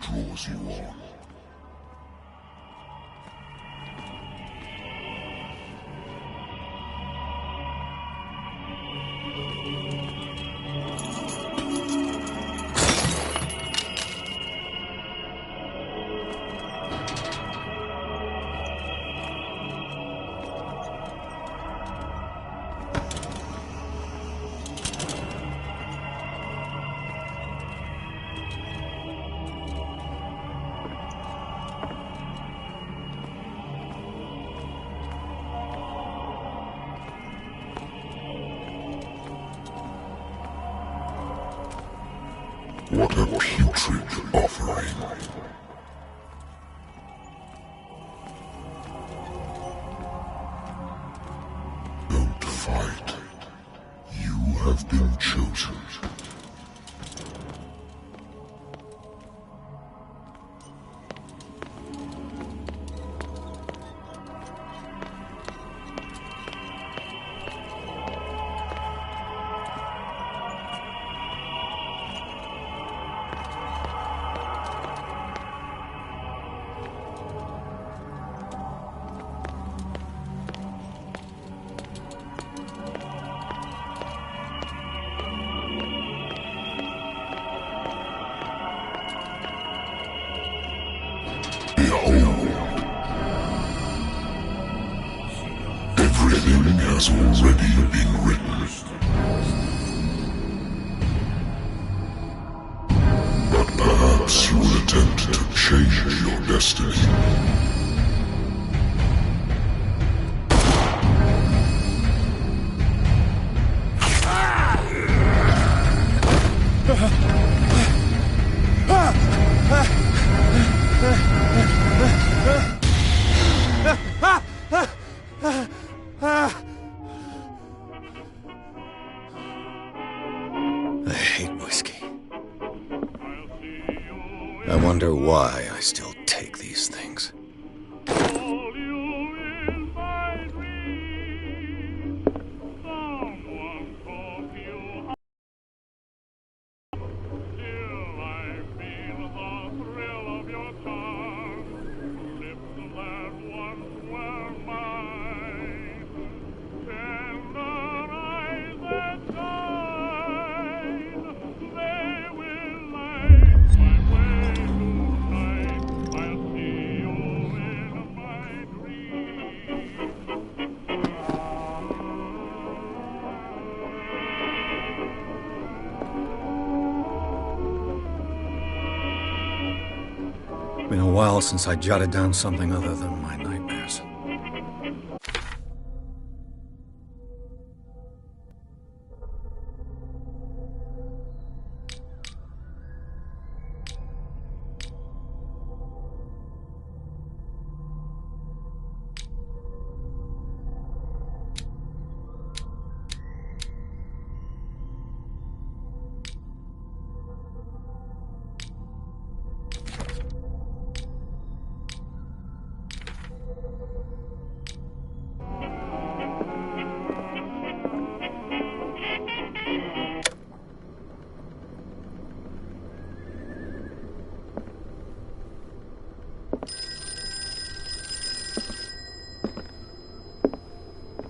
draws you on. What a putrid offering. Don't fight. You have been chosen. Everything has already been written. But perhaps you will attempt to change your destiny. I hate whiskey. I wonder why I still take these things. Been a while since I jotted down something other than my nightmares.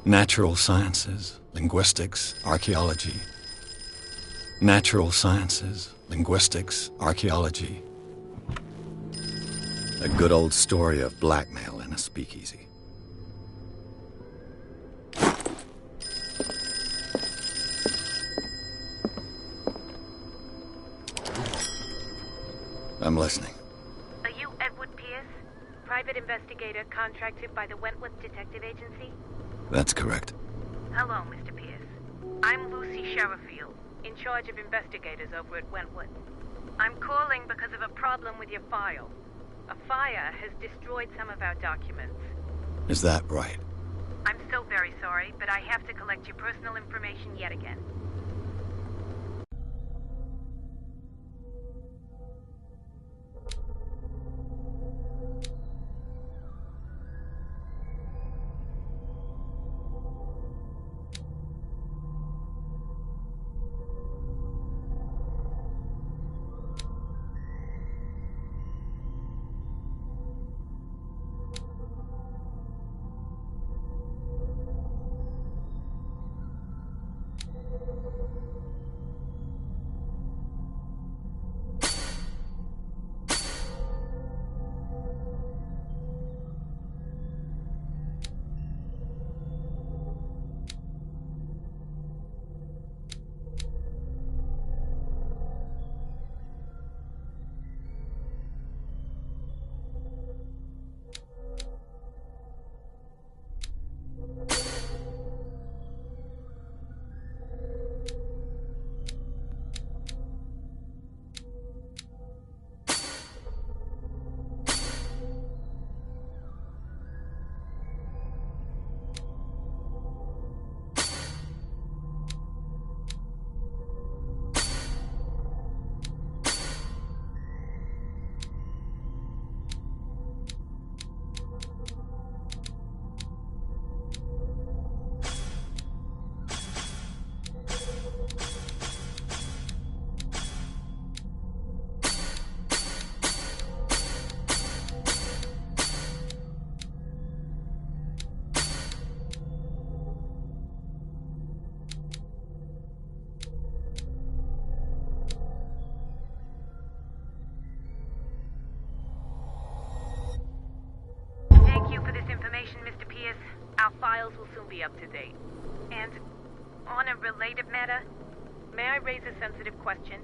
Natural sciences, linguistics, archaeology. Natural sciences, linguistics, archaeology. A good old story of blackmail in a speakeasy. I'm listening. Are you Edward Pierce, private investigator contracted by the Wentworth Detective Agency? That's correct. Hello, Mr. Pierce. I'm Lucy Sherrifield, in charge of investigators over at Wentworth. I'm calling because of a problem with your file. A fire has destroyed some of our documents. Is that right? I'm so very sorry, but I have to collect your personal information yet again. files will soon be up to date. And on a related matter, may I raise a sensitive question?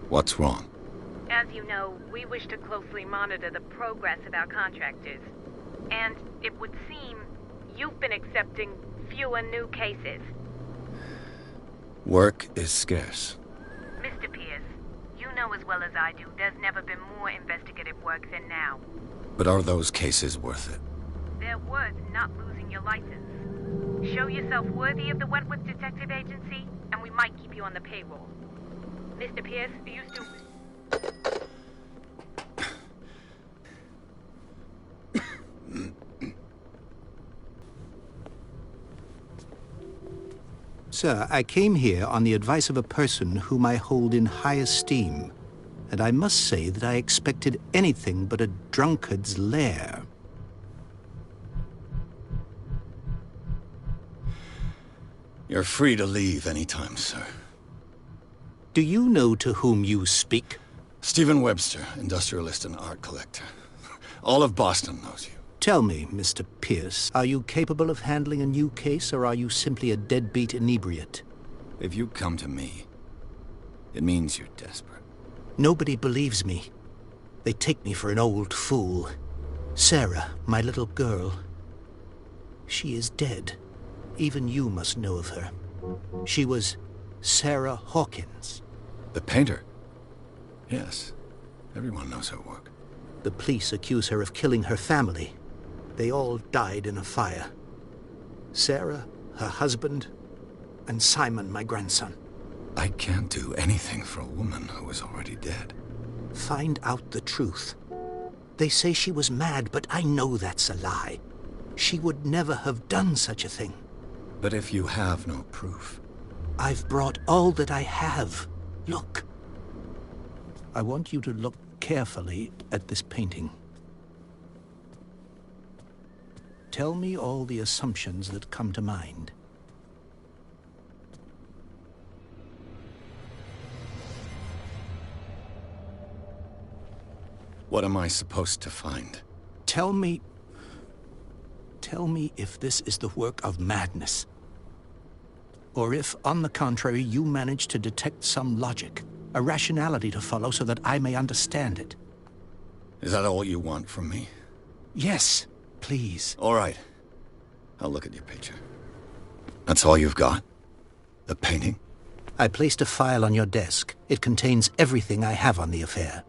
What's wrong? As you know, we wish to closely monitor the progress of our contractors. And it would seem you've been accepting fewer new cases. Work is scarce. Mr. Pierce, you know as well as I do, there's never been more investigative work than now. But are those cases worth it? They're worth not losing your license. Show yourself worthy of the Wentworth Detective Agency, and we might keep you on the payroll. Mr. Pierce, are you still... Sir, I came here on the advice of a person whom I hold in high esteem, and I must say that I expected anything but a drunkard's lair. You're free to leave anytime, sir. Do you know to whom you speak? Stephen Webster, industrialist and art collector. All of Boston knows you. Tell me, Mr. Pierce, are you capable of handling a new case, or are you simply a deadbeat inebriate? If you come to me, it means you're desperate. Nobody believes me. They take me for an old fool. Sarah, my little girl, she is dead. Even you must know of her. She was Sarah Hawkins. The painter? Yes. Everyone knows her work. The police accuse her of killing her family. They all died in a fire. Sarah, her husband, and Simon, my grandson. I can't do anything for a woman who is already dead. Find out the truth. They say she was mad, but I know that's a lie. She would never have done such a thing. But if you have no proof... I've brought all that I have. Look. I want you to look carefully at this painting. Tell me all the assumptions that come to mind. What am I supposed to find? Tell me if this is the work of madness. Or if, on the contrary, you manage to detect some logic, a rationality to follow so that I may understand it. Is that all you want from me? Yes, please. All right. I'll look at your picture. That's all you've got? The painting? I placed a file on your desk. It contains everything I have on the affair.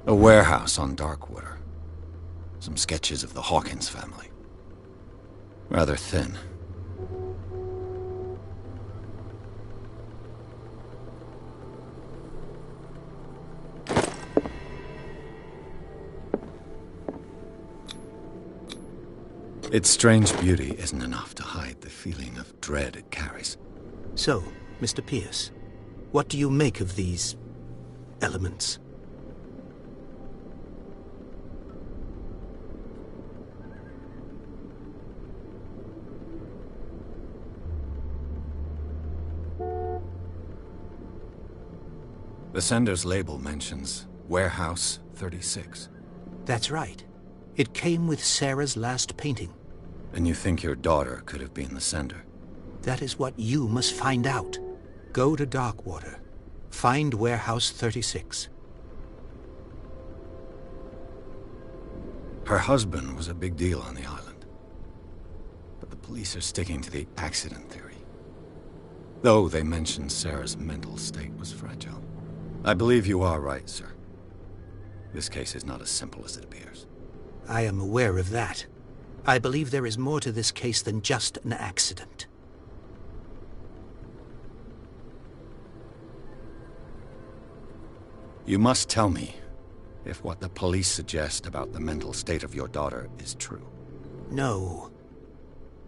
A warehouse on Darkwater. Some sketches of the Hawkins family. Rather thin. Its strange beauty isn't enough to hide the feeling of dread it carries. So, Mr. Pierce, what do you make of these elements? The sender's label mentions Warehouse 36. That's right. It came with Sarah's last painting. And you think your daughter could have been the sender? That is what you must find out. Go to Darkwater. Find Warehouse 36. Her husband was a big deal on the island. But the police are sticking to the accident theory. Though they mentioned Sarah's mental state was fragile. I believe you are right, sir. This case is not as simple as it appears. I am aware of that. I believe there is more to this case than just an accident. You must tell me if what the police suggest about the mental state of your daughter is true. No.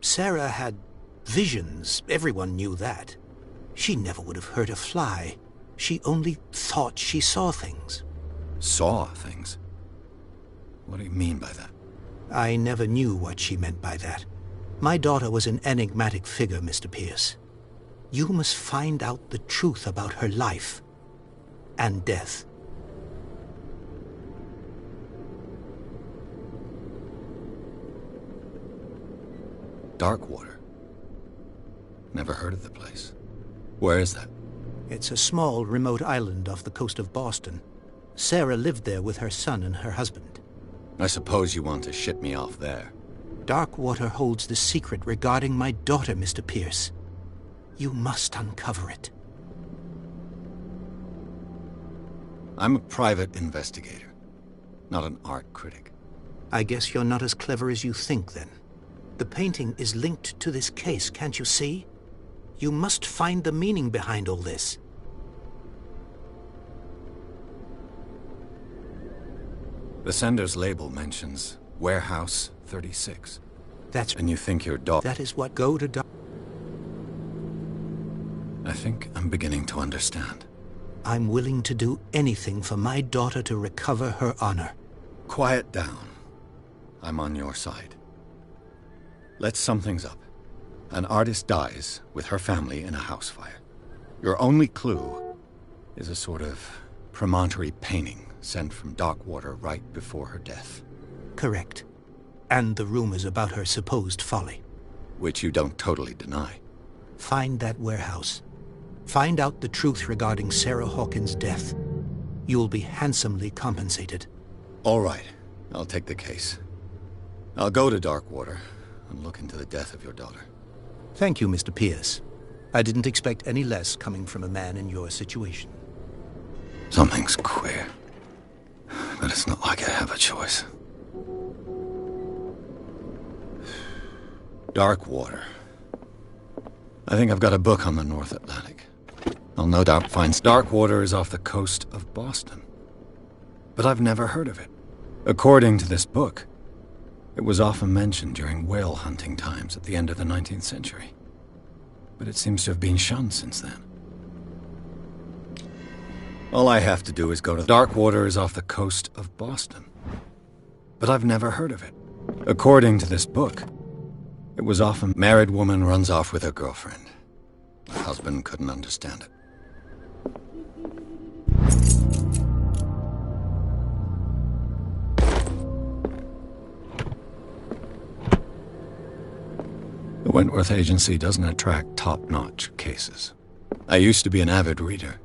Sarah had visions. Everyone knew that. She never would have hurt a fly. She only thought she saw things. Saw things? What do you mean by that? I never knew what she meant by that. My daughter was an enigmatic figure, Mr. Pierce. You must find out the truth about her life and death. Darkwater. Never heard of the place. Where is that? It's a small, remote island off the coast of Boston. Sarah lived there with her son and her husband. I suppose you want to ship me off there. Darkwater holds the secret regarding my daughter, Mr. Pierce. You must uncover it. I'm a private investigator, not an art critic. I guess you're not as clever as you think, then. The painting is linked to this case, can't you see? You must find the meaning behind all this. The sender's label mentions Warehouse 36. That's... And you think your daughter... That is what go to I think I'm beginning to understand. I'm willing to do anything for my daughter to recover her honor. Quiet down. I'm on your side. Let's sum things up. An artist dies with her family in a house fire. Your only clue is a sort of promontory painting sent from Darkwater right before her death. Correct. And the rumors about her supposed folly. Which you don't totally deny. Find that warehouse. Find out the truth regarding Sarah Hawkins' death. You'll be handsomely compensated. All right. I'll take the case. I'll go to Darkwater and look into the death of your daughter. Thank you, Mr. Pierce. I didn't expect any less coming from a man in your situation. Something's queer. But it's not like I have a choice. Darkwater. I think I've got a book on the North Atlantic. I'll no doubt find Darkwater is off the coast of Boston. But I've never heard of it. According to this book, it was often mentioned during whale hunting times at the end of the 19th century. But it seems to have been shunned since then. All I have to do is go to Darkwater is off the coast of Boston. But I've never heard of it. According to this book, it was often married woman runs off with her girlfriend. The husband couldn't understand it. The Wentworth Agency doesn't attract top-notch cases. I used to be an avid reader.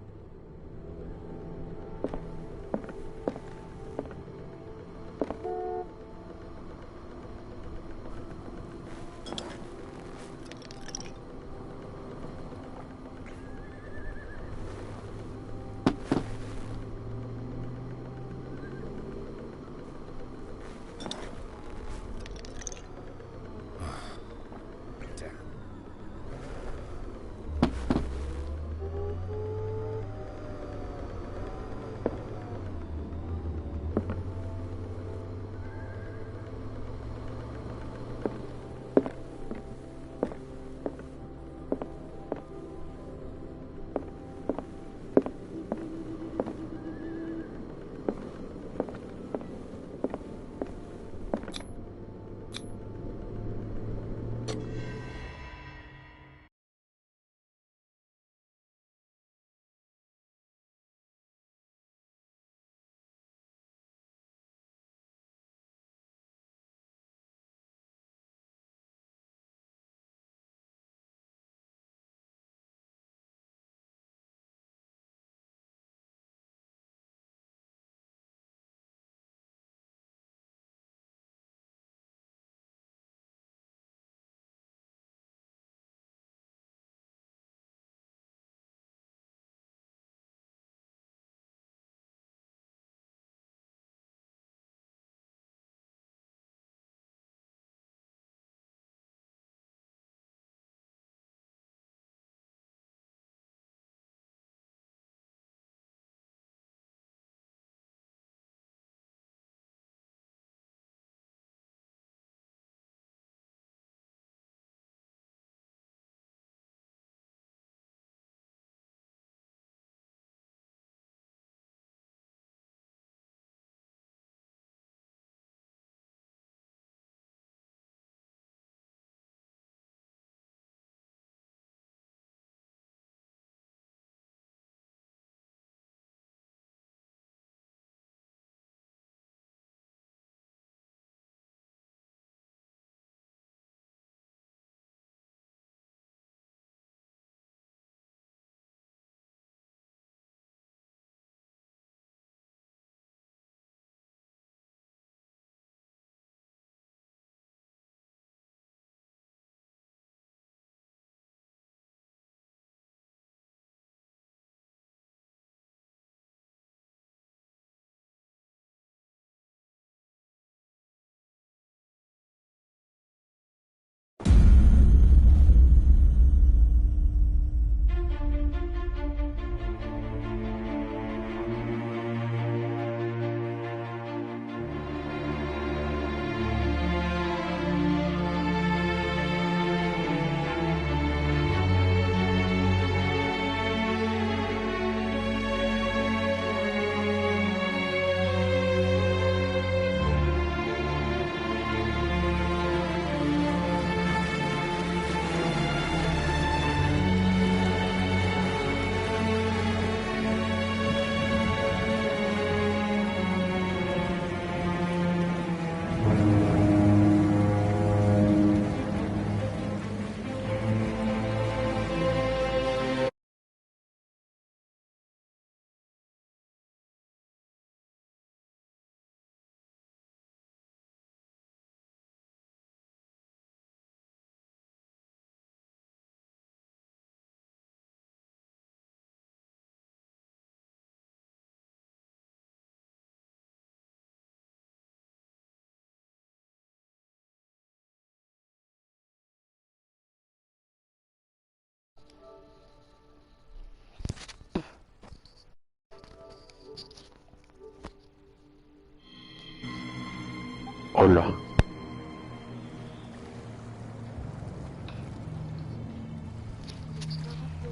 Hola.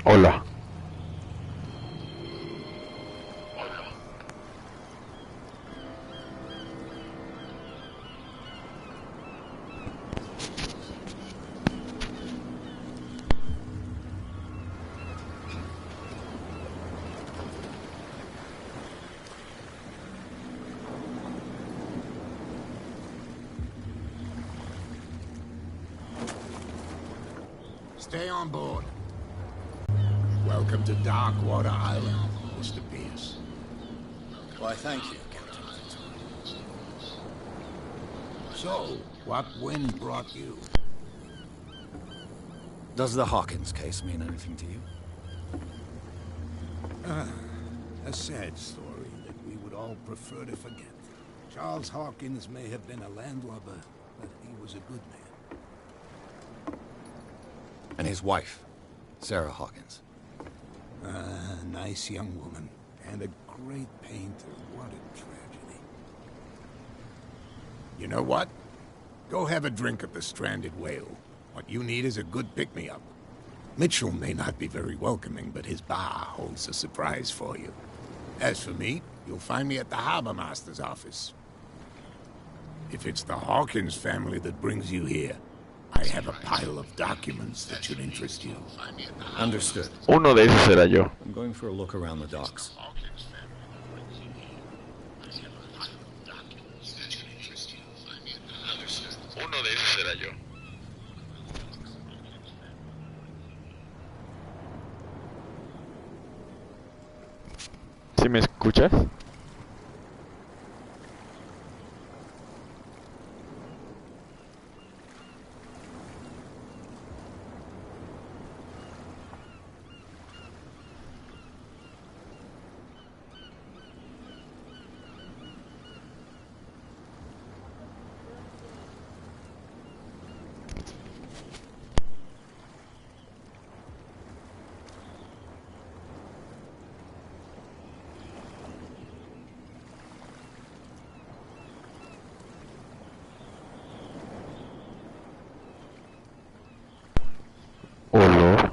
Hola. Stay on board. Welcome to Darkwater Island, Mr. Pierce. Why, thank you, Captain. So, what wind brought you? Does the Hawkins case mean anything to you? A sad story that we would all prefer to forget. Charles Hawkins may have been a landlubber, but he was a good man. And his wife, Sarah Hawkins. A nice young woman, and a great painter. What a tragedy. You know what? Go have a drink at the Stranded Whale. What you need is a good pick-me-up. Mitchell may not be very welcoming, but his bar holds a surprise for you. As for me, you'll find me at the Harbor Master's office. If it's the Hawkins family that brings you here, I have a pile of documents that should interest you. Understood. Uno de esos era yo. I'm going for a look around the docks. Uno de esos era yo. ¿Sí me escuchas? Hola.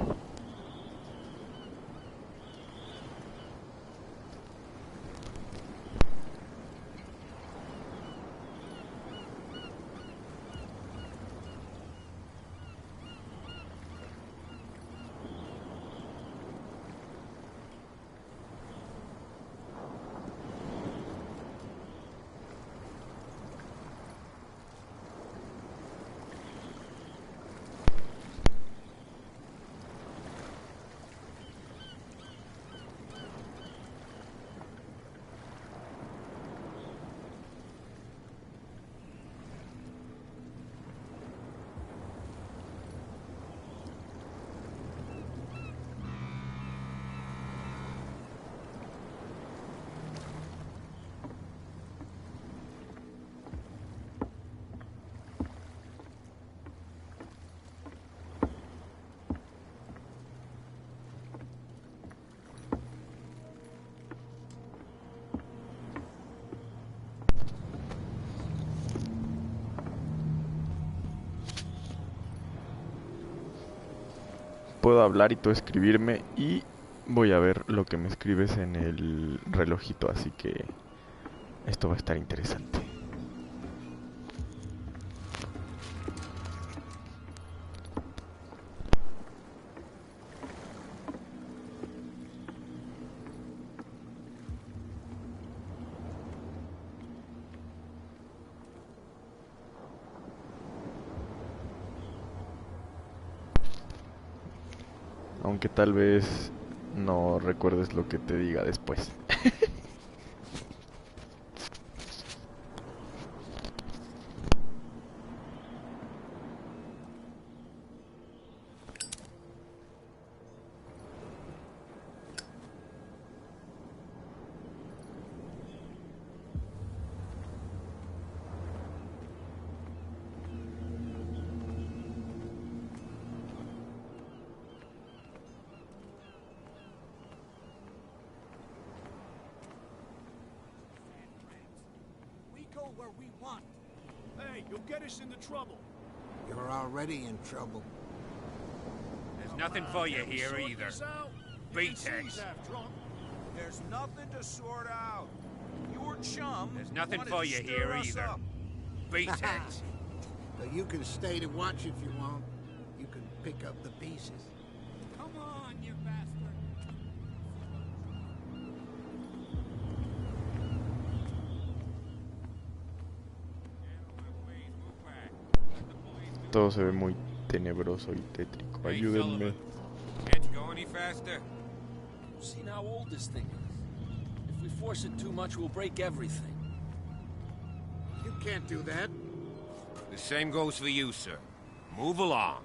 Puedo hablar y tú escribirme y voy a ver lo que me escribes en el relojito, así que esto va a estar interesante. Aunque tal vez no recuerdes lo que te diga después. Hey, you'll get us into trouble. You're already in trouble. There's nothing for you here either. Beatex. There's nothing to sort out. Your chum. There's nothing for you here either. Beatex. So you can stay to watch if you want. You can pick up the pieces. Come on, you bastard. Todo se ve muy tenebroso y tétrico. Ayúdenme. Can't you go any faster? Seen how old this thing is. If we force it too much, we'll break everything. You can't do that. The same goes for you, sir. Move along.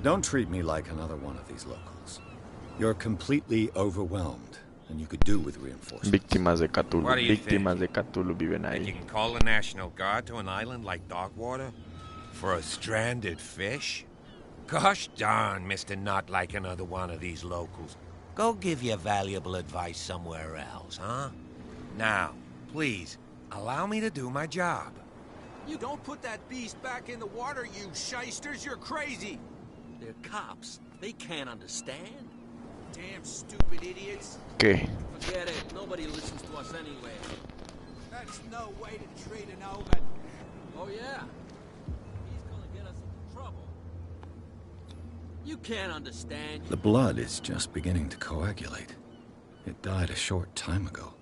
Don't treat me like another one of these locals. You're completely overwhelmed, and you could do with reinforcements. Víctimas de Cthulhu. What do you Víctimas think? de Cthulhu viven And you ahí. can call the National Guard to an island like Dogwater? For a stranded fish? Gosh darn, Mr. Not like another one of these locals. Go give your valuable advice somewhere else, huh? Now, please, allow me to do my job. You don't put that beast back in the water, you shysters. You're crazy. They're cops. They can't understand. Damn stupid idiots. ¿Qué? Forget it. Nobody listens to us anyway. That's no way to treat an omen. Oh, yeah? He's gonna get us into trouble. You can't understand. The blood is just beginning to coagulate. It died a short time ago.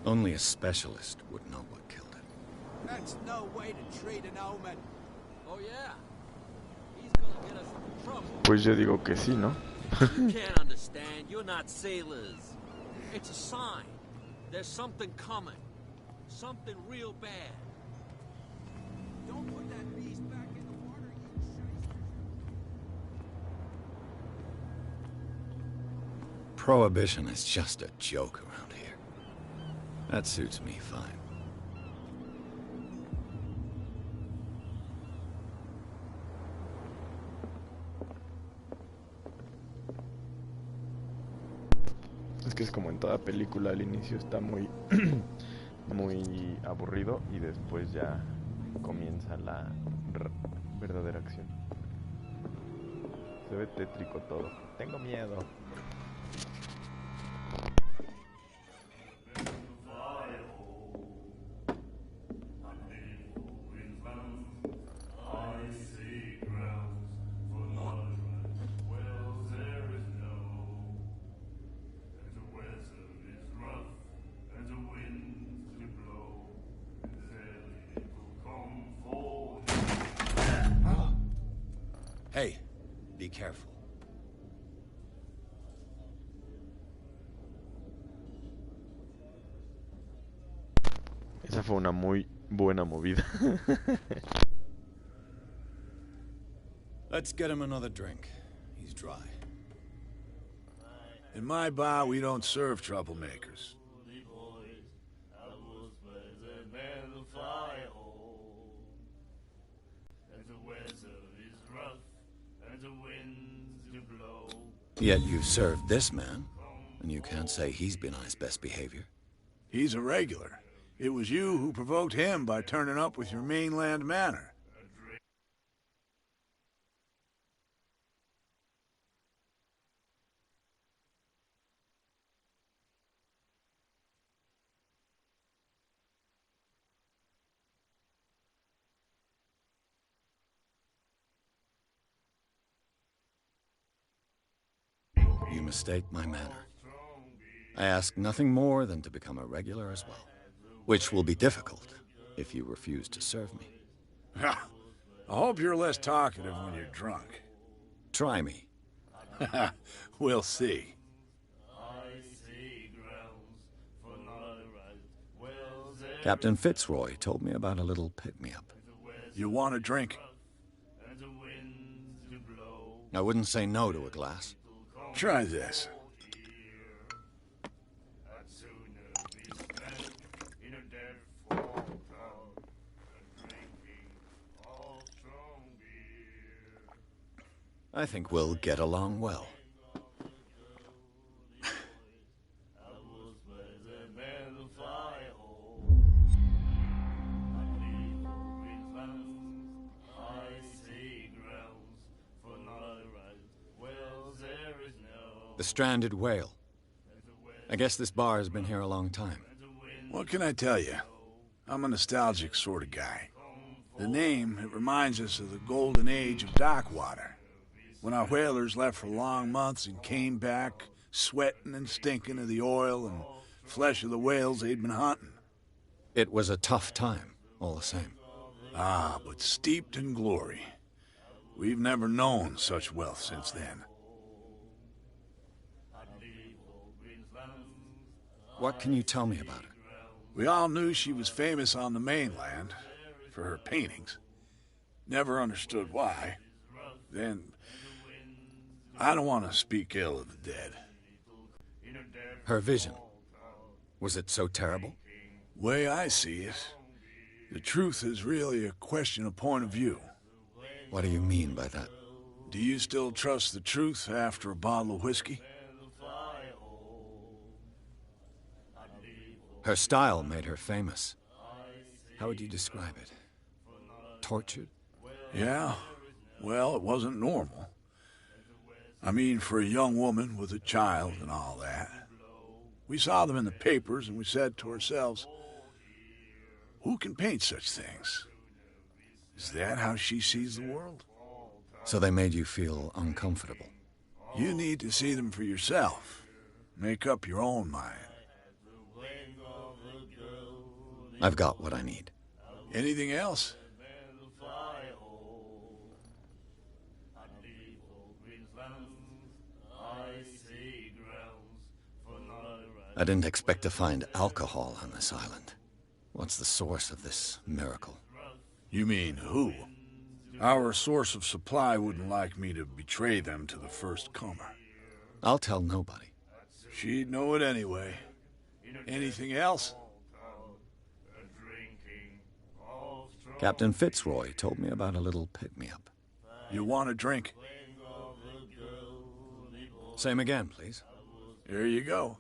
Only a specialist would know what killed it. That's no way to treat an omen. Oh, yeah? He's gonna get us into trouble. Pues yo digo que sí, ¿no? You can't understand. You're not sailors. It's a sign. There's something coming. Something real bad. Don't put that beast back in the water, you shysters. Prohibition is just a joke around here. That suits me fine. Es que es como en toda película, al inicio está muy muy aburrido y después ya comienza la verdadera acción. Se ve tétrico todo. Tengo miedo. Hey, be careful. Esa fue una muy buena movida. Let's get him another drink. He's dry. In my bar, we don't serve troublemakers. Yet you served this man, and you can't say he's been on his best behavior. He's a regular. It was you who provoked him by turning up with your mainland manner. You mistake my manner. I ask nothing more than to become a regular as well, which will be difficult if you refuse to serve me. I hope you're less talkative when you're drunk. Try me. We'll see. Captain Fitzroy told me about a little pick-me-up. You want a drink? I wouldn't say no to a glass. Try this. I think we'll get along well. The stranded whale. I guess this bar has been here a long time. What can I tell you? I'm a nostalgic sort of guy. The name, it reminds us of the golden age of dockwater. When our whalers left for long months and came back, sweating and stinking of the oil and flesh of the whales they'd been hunting. It was a tough time, all the same. Ah, but steeped in glory. We've never known such wealth since then. What can you tell me about her? We all knew she was famous on the mainland for her paintings. Never understood why. Then, I don't want to speak ill of the dead. Her vision. Was it so terrible? Way I see it, the truth is really a question of point of view. What do you mean by that? Do you still trust the truth after a bottle of whiskey? Her style made her famous. How would you describe it? Tortured? Yeah. Well, it wasn't normal. I mean, for a young woman with a child and all that. We saw them in the papers and we said to ourselves, who can paint such things? Is that how she sees the world? So they made you feel uncomfortable? You need to see them for yourself. Make up your own mind. I've got what I need. Anything else? I didn't expect to find alcohol on this island. What's the source of this miracle? You mean who? Our source of supply wouldn't like me to betray them to the first comer. I'll tell nobody. She'd know it anyway. Anything else? Captain Fitzroy told me about a little pick-me-up. You want a drink? Same again, please. Here you go.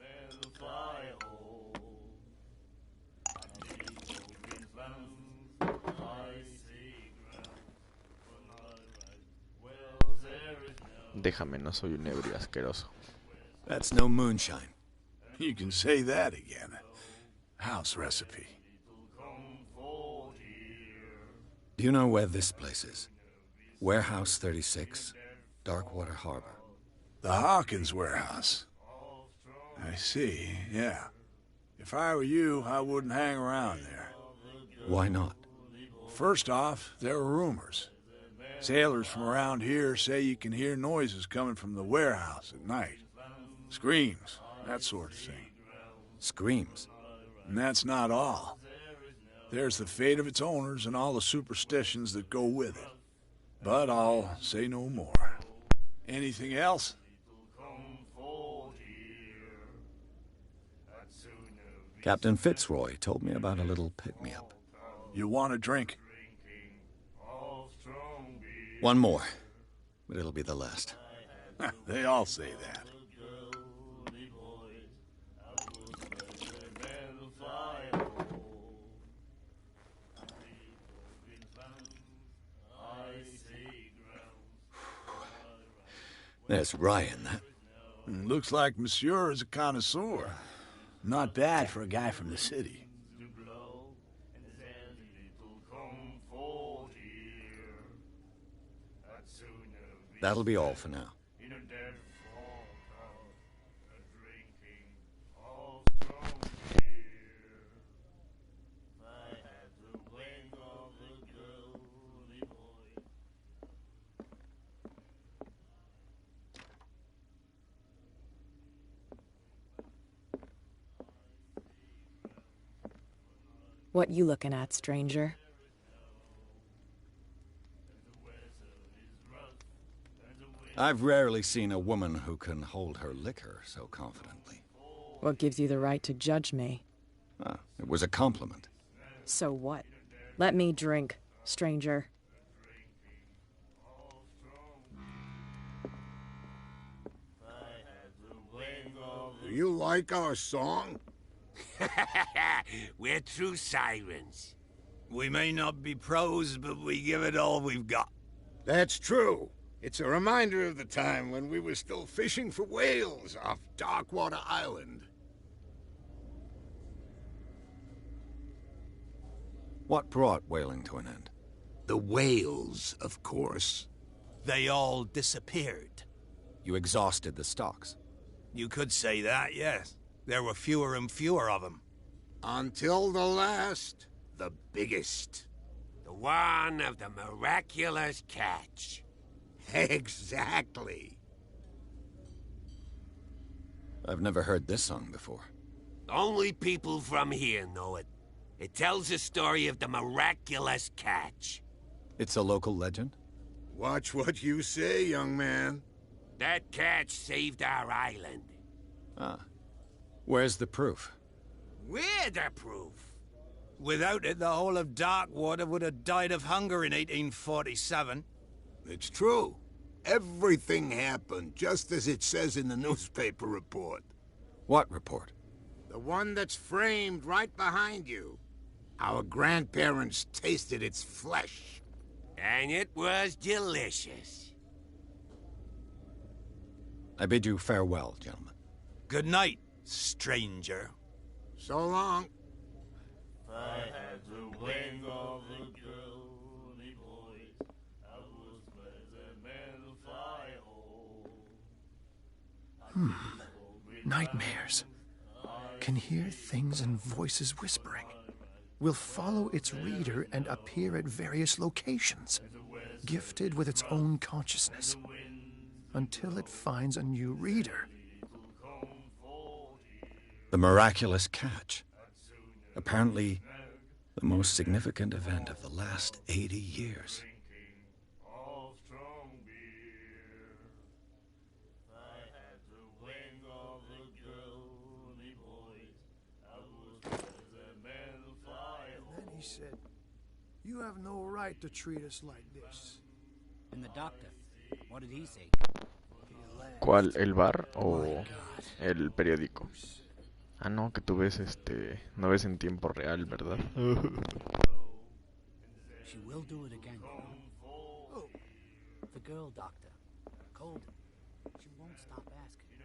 Déjame, no soy un ebrio asqueroso. That's no moonshine. You can say that again. House recipe. Do you know where this place is? Warehouse 36, Darkwater Harbor. The Hawkins warehouse. I see, yeah. If I were you, I wouldn't hang around there. Why not? First off, there are rumors. Sailors from around here say you can hear noises coming from the warehouse at night. Screams, that sort of thing. Screams? And that's not all. There's the fate of its owners and all the superstitions that go with it. But I'll say no more. Anything else? Captain Fitzroy told me about a little pick-me-up. You want a drink? One more, but it'll be the last. They all say that. There's rye in that. Looks like Monsieur is a connoisseur. Not bad for a guy from the city. That'll be all for now. What you looking at, stranger? I've rarely seen a woman who can hold her liquor so confidently. What gives you the right to judge me? Ah, it was a compliment. So what? Let me drink, stranger. Do you like our song? We're true sirens. We may not be pros, but we give it all we've got. That's true. It's a reminder of the time when we were still fishing for whales off Darkwater Island. What brought whaling to an end? The whales, of course. They all disappeared. You exhausted the stocks. You could say that, yes. There were fewer and fewer of them. Until the last, the biggest. The one of the miraculous catch. Exactly. I've never heard this song before. Only people from here know it. It tells the story of the miraculous catch. It's a local legend? Watch what you say, young man. That catch saved our island. Ah. Where's the proof? We're the proof. Without it, the whole of Darkwater would have died of hunger in 1847. It's true. Everything happened just as it says in the newspaper report. What report? The one that's framed right behind you. Our grandparents tasted its flesh. And it was delicious. I bid you farewell, gentlemen. Good night, stranger. So long. I had the wing of the girly boys. I was the man of fire. Nightmares. Can hear things and voices whispering. Will follow its reader and appear at various locations, gifted with its own consciousness, until it finds a new reader. The miraculous catch. Apparently, the most significant event of the last 80 years. He said, "You have no right to treat us like this." And the doctor, what did he say? ¿Cuál? ¿El bar o el periódico? Ah, no, que tú ves no ves en tiempo real, ¿verdad? She will do it again. Oh, the girl doctor. Cold. She won't stop asking.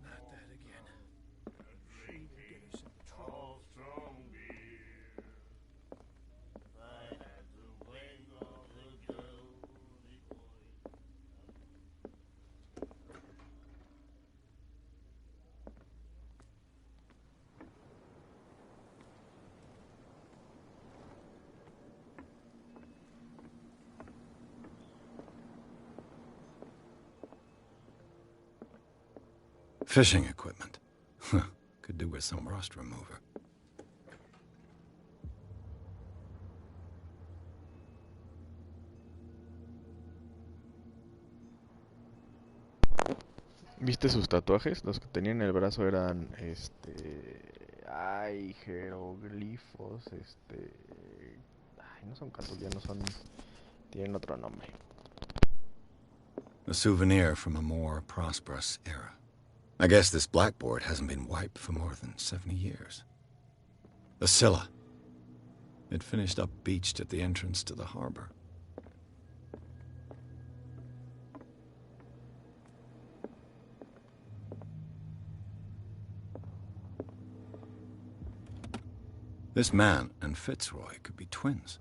Not that again. She will get us into trouble. Fishing equipment. Could do with some rust remover. ¿Viste sus tatuajes? Los que tenía en el brazo eran, ay, jeroglifos, ay, no son cartulianos, tienen otro nombre. A souvenir from a more prosperous era. I guess this blackboard hasn't been wiped for more than 70 years. The Scylla. It finished up beached at the entrance to the harbor. This man and Fitzroy could be twins.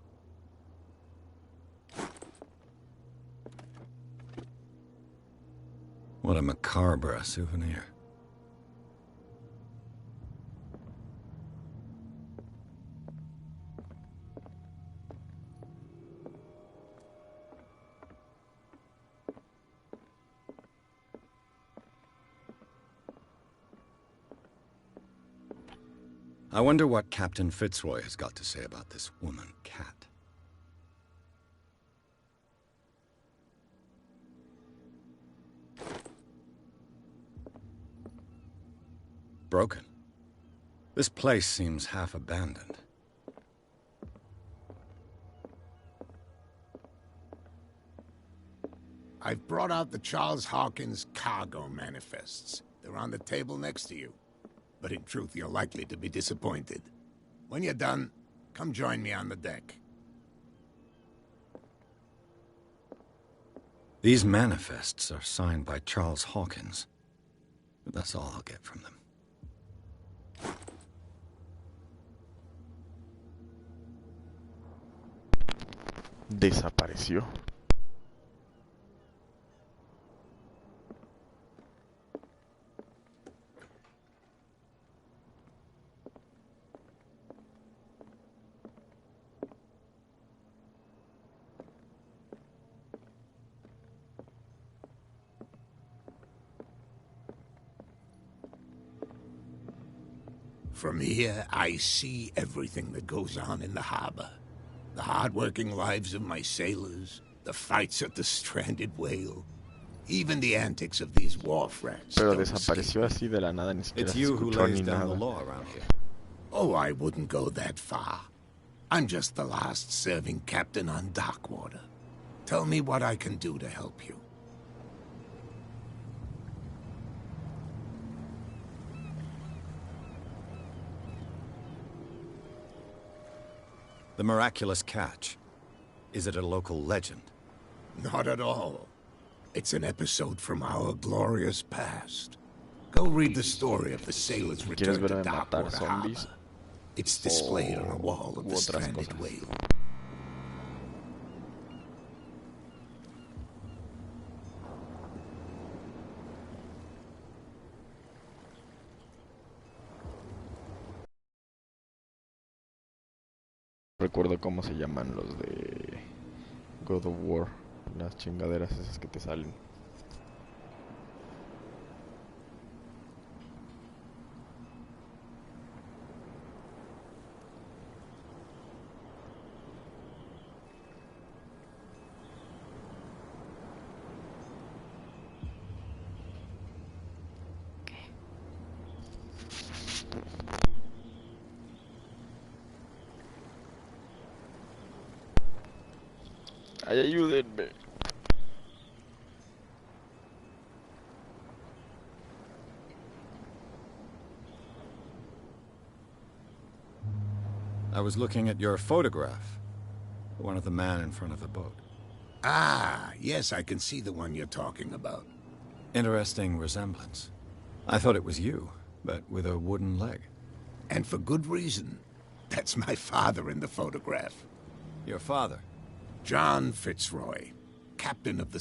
What a macabre souvenir. I wonder what Captain Fitzroy has got to say about this woman, Cat. Broken. This place seems half abandoned. I've brought out the Charles Hawkins cargo manifests. They're on the table next to you. But in truth, you're likely to be disappointed. When you're done, come join me on the deck. These manifests are signed by Charles Hawkins. But that's all I'll get from them. Desapareció. From here, I see everything that goes on in the harbor. The hard-working lives of my sailors, the fights at the stranded whale, even the antics of these wharf rats. Pero desapareció así de la nada, ni siquiera se escuchó ni nada. Oh, I wouldn't go that far. I'm just the last serving captain on Darkwater. Tell me what I can do to help you. The miraculous catch. Is it a local legend? Not at all. It's an episode from our glorious past. Go read the story of the sailors' return to Darkwater Harbor. It's displayed on a wall of the stranded whale. Recuerdo cómo se llaman los de God of War, las chingaderas esas que te salen. Ay, ayúdenme. I was looking at your photograph. One of the man in front of the boat. Ah, yes, I can see the one you're talking about. Interesting resemblance. I thought it was you, but with a wooden leg. And for good reason. That's my father in the photograph. Your father? John Fitzroy, captain of the